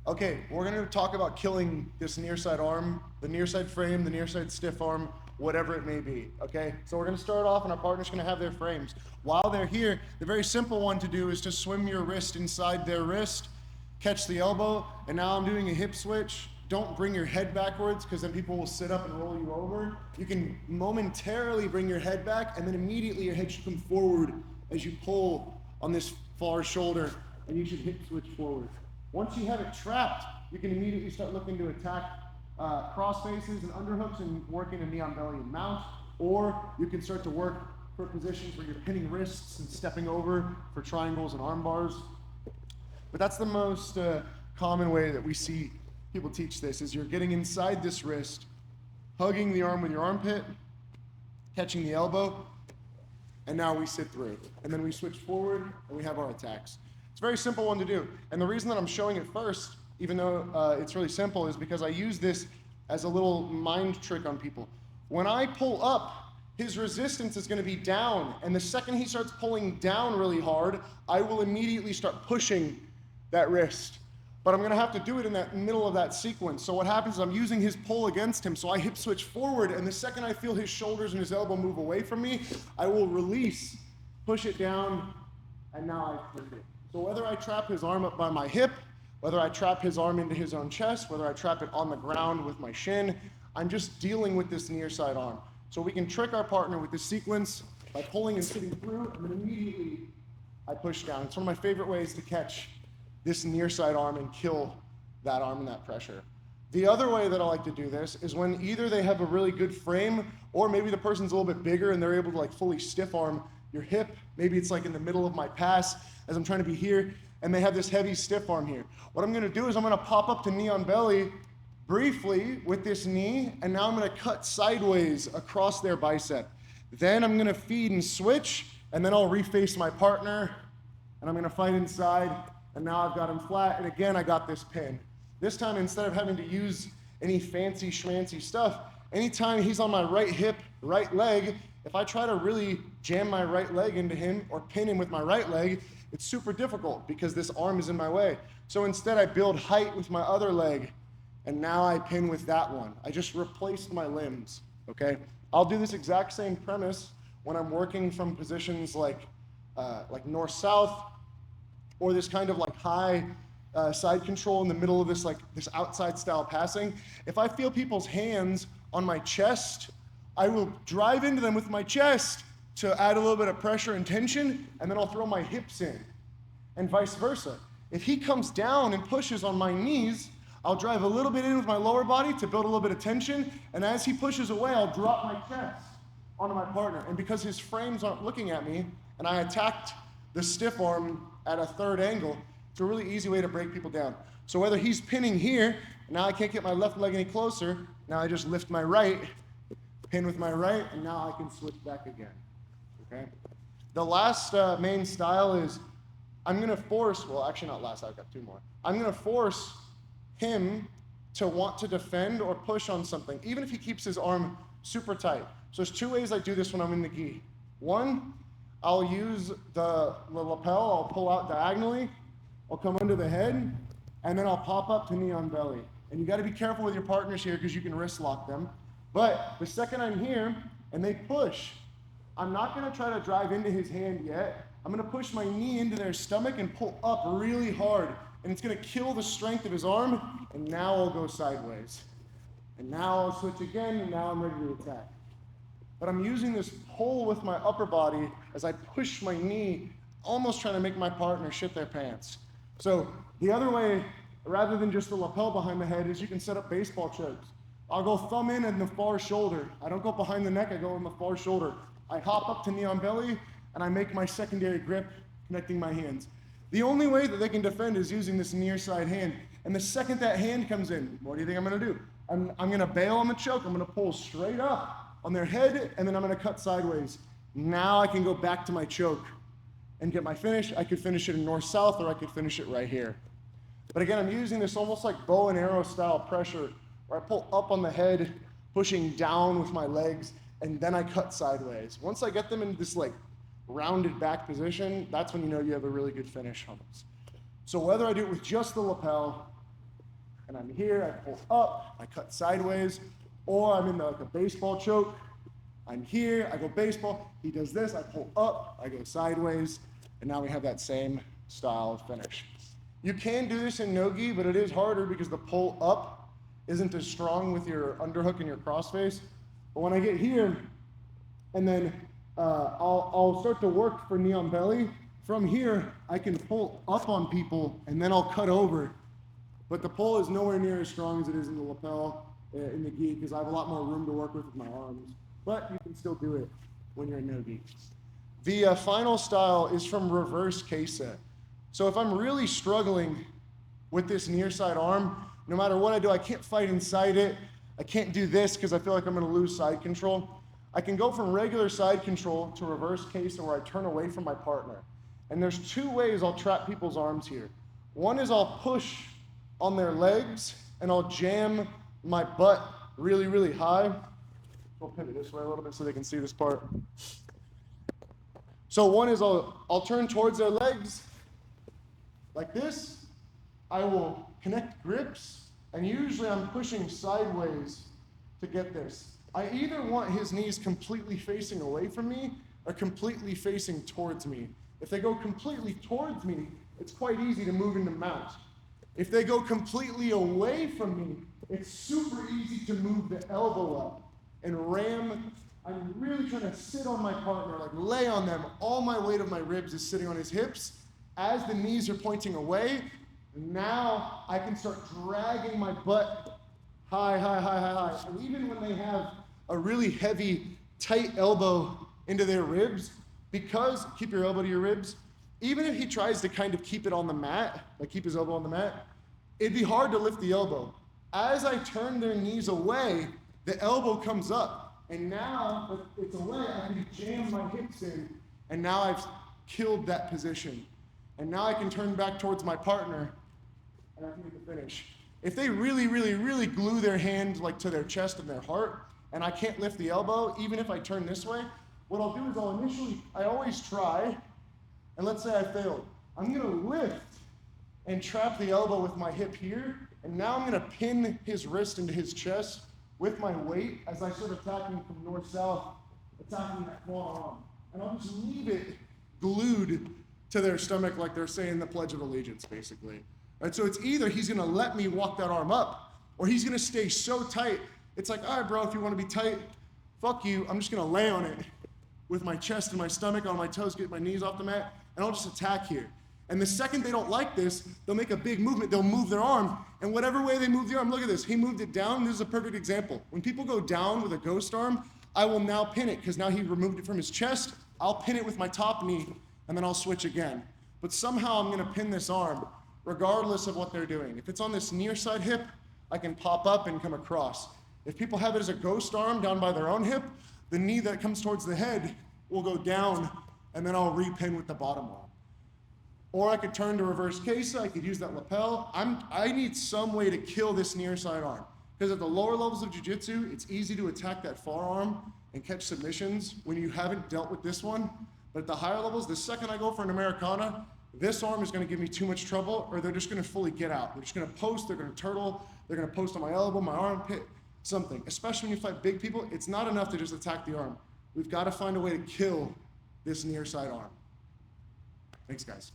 Okay, we're gonna talk about killing this near side arm, the near side frame, the near side stiff arm, whatever it may be, okay? So we're gonna start off and our partner's gonna have their frames. While they're here, the very simple one to do is to swim your wrist inside their wrist, catch the elbow, and now I'm doing a hip switch. Don't bring your head backwards because then people will sit up and roll you over. You can momentarily bring your head back and then immediately your head should come forward as you pull on this far shoulder and you should hip switch forward. Once you have it trapped, you can immediately start looking to attack cross faces and underhooks and working a knee on belly and mount, or you can start to work for positions where you're pinning wrists and stepping over for triangles and arm bars. But that's the most common way that we see people teach this, is you're getting inside this wrist, hugging the arm with your armpit, catching the elbow, and now we sit through. And then we switch forward and we have our attacks. It's a very simple one to do. And the reason that I'm showing it first, even though it's really simple, is because I use this as a little mind trick on people. When I pull up, his resistance is going to be down. And the second he starts pulling down really hard, I will immediately start pushing that wrist. But I'm going to have to do it in that middle of that sequence. So what happens is I'm using his pull against him. So I hip switch forward, and the second I feel his shoulders and his elbow move away from me, I will release, push it down, and now I flip it. So whether I trap his arm up by my hip, whether I trap his arm into his own chest, whether I trap it on the ground with my shin, I'm just dealing with this near side arm. So we can trick our partner with this sequence by pulling and sitting through, and then immediately I push down. It's one of my favorite ways to catch this near side arm and kill that arm and that pressure. The other way that I like to do this is when either they have a really good frame, or maybe the person's a little bit bigger and they're able to like fully stiff arm your hip. Maybe it's like in the middle of my pass as I'm trying to be here, and they have this heavy stiff arm here. What I'm gonna do is I'm gonna pop up to knee on belly briefly with this knee, and now I'm gonna cut sideways across their bicep. Then I'm gonna feed and switch, and then I'll reface my partner, and I'm gonna fight inside, and now I've got him flat, and again, I got this pin. This time, instead of having to use any fancy schmancy stuff, anytime he's on my right hip, right leg, if I try to really jam my right leg into him or pin him with my right leg, it's super difficult because this arm is in my way. So instead I build height with my other leg, and now I pin with that one. I just replaced my limbs, okay? I'll do this exact same premise when I'm working from positions like north-south, or this kind of like high side control in the middle of this outside style passing. If I feel people's hands on my chest, I will drive into them with my chest to add a little bit of pressure and tension, and then I'll throw my hips in, and vice versa. If he comes down and pushes on my knees, I'll drive a little bit in with my lower body to build a little bit of tension, and as he pushes away, I'll drop my chest onto my partner. And because his frames aren't looking at me, and I attacked the stiff arm at a third angle, it's a really easy way to break people down. So whether he's pinning here, now I can't get my left leg any closer, now I just lift my right, pin with my right, and now I can switch back again, okay? The last main style is, I'm gonna force, well actually not last, I've got two more. I'm gonna force him to want to defend or push on something, even if he keeps his arm super tight. So there's two ways I do this when I'm in the gi. One, I'll use the lapel, I'll pull out diagonally, I'll come under the head, and then I'll pop up to knee on belly. And you gotta be careful with your partners here because you can wrist lock them. But the second I'm here and they push, I'm not gonna try to drive into his hand yet. I'm gonna push my knee into their stomach and pull up really hard. And it's gonna kill the strength of his arm, and now I'll go sideways. And now I'll switch again, and now I'm ready to attack. But I'm using this pull with my upper body as I push my knee, almost trying to make my partner shit their pants. So the other way, rather than just the lapel behind the head, is you can set up baseball chokes. I'll go thumb in the far shoulder. I don't go behind the neck, I go in the far shoulder. I hop up to knee on belly, and I make my secondary grip, connecting my hands. The only way that they can defend is using this near side hand. And the second that hand comes in, what do you think I'm gonna do? I'm gonna bail on the choke, I'm gonna pull straight up on their head, and then I'm gonna cut sideways. Now I can go back to my choke and get my finish. I could finish it in north-south, or I could finish it right here. But again, I'm using this almost like bow and arrow style pressure, where I pull up on the head, pushing down with my legs, and then I cut sideways. Once I get them into this like rounded back position, that's when you know you have a really good finish on this. So whether I do it with just the lapel, and I'm here, I pull up, I cut sideways, or I'm in like a baseball choke. I'm here, I go baseball, he does this, I pull up, I go sideways, and now we have that same style of finish. You can do this in nogi, but it is harder because the pull up isn't as strong with your underhook and your crossface. But when I get here, and then I'll start to work for knee on belly, from here, I can pull up on people, and then I'll cut over. But the pull is nowhere near as strong as it is in the lapel, in the gi, because I have a lot more room to work with my arms. But you can still do it when you're in nogi. The final style is from reverse K-set. So if I'm really struggling with this near side arm, no matter what I do, I can't fight inside it. I can't do this because I feel like I'm gonna lose side control. I can go from regular side control to reverse K-set where I turn away from my partner. And there's two ways I'll trap people's arms here. One is I'll push on their legs and I'll jam my butt really, really high. We'll pivot this way a little bit so they can see this part. So one is I'll turn towards their legs like this. I will connect grips, and usually I'm pushing sideways to get this. I either want his knees completely facing away from me or completely facing towards me. If they go completely towards me, it's quite easy to move into mount. If they go completely away from me, it's super easy to move the elbow up and ram. I'm really trying to sit on my partner, like lay on them. All my weight of my ribs is sitting on his hips. As the knees are pointing away, now I can start dragging my butt high, high, high, high, high. And even when they have a really heavy, tight elbow into their ribs, because, keep your elbow to your ribs, even if he tries to kind of keep it on the mat, like keep his elbow on the mat, it'd be hard to lift the elbow. As I turn their knees away, the elbow comes up. And now it's away, I can jam my hips in, and now I've killed that position. And now I can turn back towards my partner, and I can get the finish. If they really, really, really glue their hand like to their chest and their heart, and I can't lift the elbow, even if I turn this way, what I'll do is I always try, and let's say I failed. I'm gonna lift and trap the elbow with my hip here, and now I'm gonna pin his wrist into his chest with my weight as I start attacking from north-south, attacking that forearm. And I'll just leave it glued to their stomach like they're saying the Pledge of Allegiance, basically. Right, so it's either he's gonna let me walk that arm up, or he's gonna stay so tight, it's like, all right, bro, if you wanna be tight, fuck you, I'm just gonna lay on it with my chest and my stomach on my toes, get my knees off the mat, and I'll just attack here. And the second they don't like this, they'll make a big movement, they'll move their arm, and whatever way they move the arm, look at this, he moved it down, this is a perfect example. When people go down with a ghost arm, I will now pin it, because now he removed it from his chest, I'll pin it with my top knee, and then I'll switch again. But somehow I'm gonna pin this arm, regardless of what they're doing. If it's on this near side hip, I can pop up and come across. If people have it as a ghost arm down by their own hip, the knee that comes towards the head will go down, and then I'll repin with the bottom arm. Or I could turn to reverse K-set, I could use that lapel. I need some way to kill this near side arm. Because at the lower levels of jiu-jitsu, it's easy to attack that forearm and catch submissions when you haven't dealt with this one. But at the higher levels, the second I go for an Americana, this arm is gonna give me too much trouble, or they're just gonna fully get out. They're just gonna post, they're gonna turtle, they're gonna post on my elbow, my armpit, something. Especially when you fight big people, it's not enough to just attack the arm. We've gotta find a way to kill this near side arm. Thanks, guys.